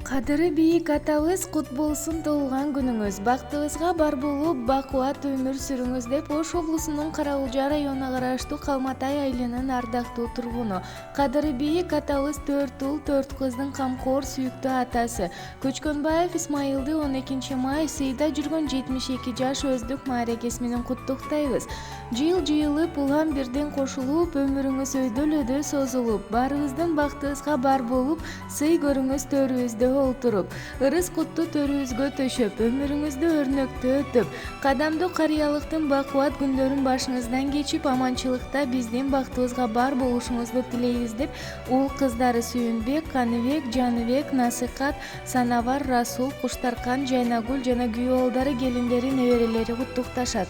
Кадыры бийик атабыз кут болсун туулган күнүңүз. Бактыбызга бар болуп, бакубат өмүр сүрүңүз деп Ош облусунун Кара-Уулжа районуна караштуу Калматай айылынын ардактуу тургуну. Кадыры бийик атабыз 4 уул 4 кыздын камкор сүйүктүү атасы. Көчкөнбаев Исмайылды 12 май сыйда жүргөн 72 жаш өздүк маарекеси менен куттуктайбыз. Жыйылып улам бирден кошулуп, өмүрүңүз өйдөлөдө созулуп, баарыбыздын бактыбызга бар болуп, сый көрүңүз төрүбүздө олтуруп, ырыс кутту төрүбүзгө төшөп, өмүрүңүздү өрнөктүү өтүп, кадамдуу карыялыктын бакубат күндөрүн башыңыздан кечип, аманчылыкта биздин бактыбызга бар болушуңузду тилейбиз деп уул кыздары Сүйүнбек, Каныбек, Жаныбек, Насыкат, Санабар, Расул, Куштаркан, Жайнагүл жана күйөө балдары, келиндери, неберелери куттукташат.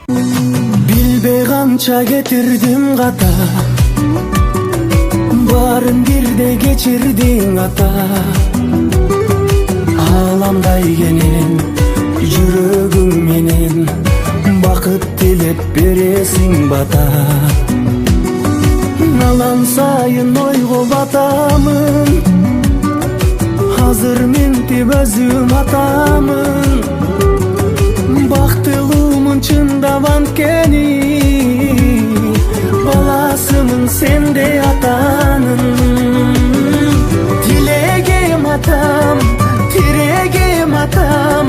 Билбей канча кетирдим ката, барын бирде кечирдиң ата. Аламдай кенен жүрөгүң менен бакыт тилеп бересиң бата. Алан сайын ойго батамын, азыр ментип өзүм атамын. Бактылуумун чындап анткени, баласымын сендей атанын. Тилегим атам, тирегим атам,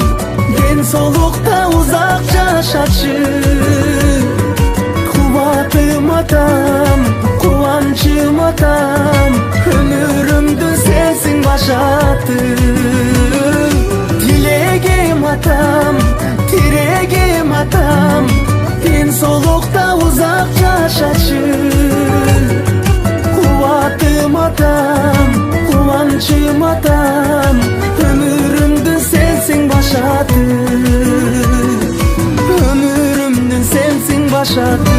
ден соолукта узак жашачы. Кубатым атам, кубанчым атам, өмүрүмдүн сенсиң башаты. Тилегим атам, тирегим атам, ден соолукта узак жашачы. Кубатым атам, кубанчым атам, өмүрүмдүн сенсиң башаты. Өмүрүмдүн сенсиң башаты.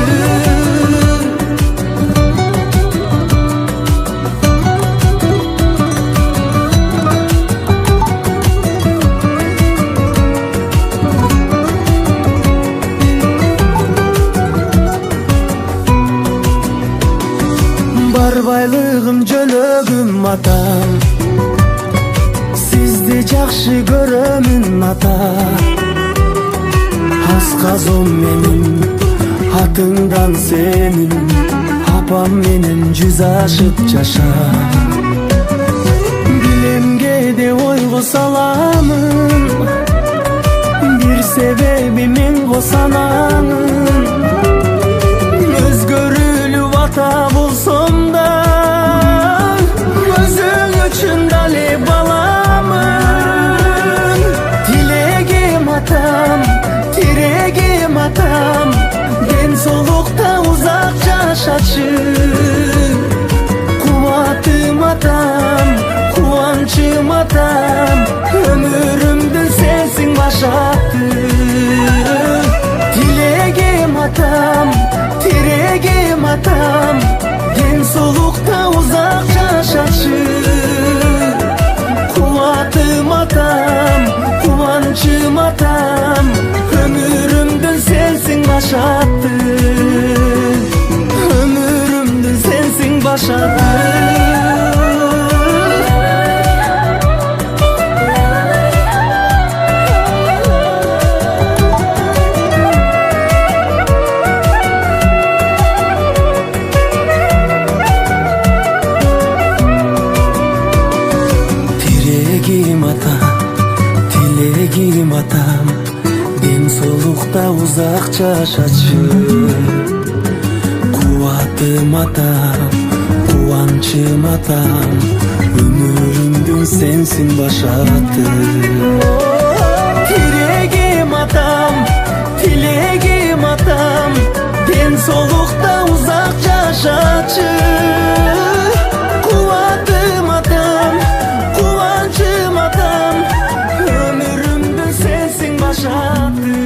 Бар байлыгым жөлөгүм атам, сизди жакшы көрөмүн ата. Асказом менин атыңдан сенин, апам менен жүз ашып жаша. Билемге де ойго саламын, бир себеби мен косанаңын. Өзгөрүлүп ата болсом да, өзүң үчүн дали баламын. Тилегим атам, тирегим атам, ден соолукта узак жашачы. Кубатым атам, кубанчым атам, өмүрүмдүн сенсиң башаты. Тилегим атам, тирегим атам, ден соолукта узак жашачы. Кубатым атам, кубанчым атам, өмүрүмдүн сенсиң башаты. Өмүрүмдүн сенсиң башаты. Тирегим атам, ден соолукта узак жашачы. Кубатым атам, кубанчым атам, өмүрүмдүн сенсиң башаты. Тирегим атам, тилегим атам, ден соолукта узак жашачы. Кубатым атам, кубанчым атам, өмүрүмдүн сенсиң башаты.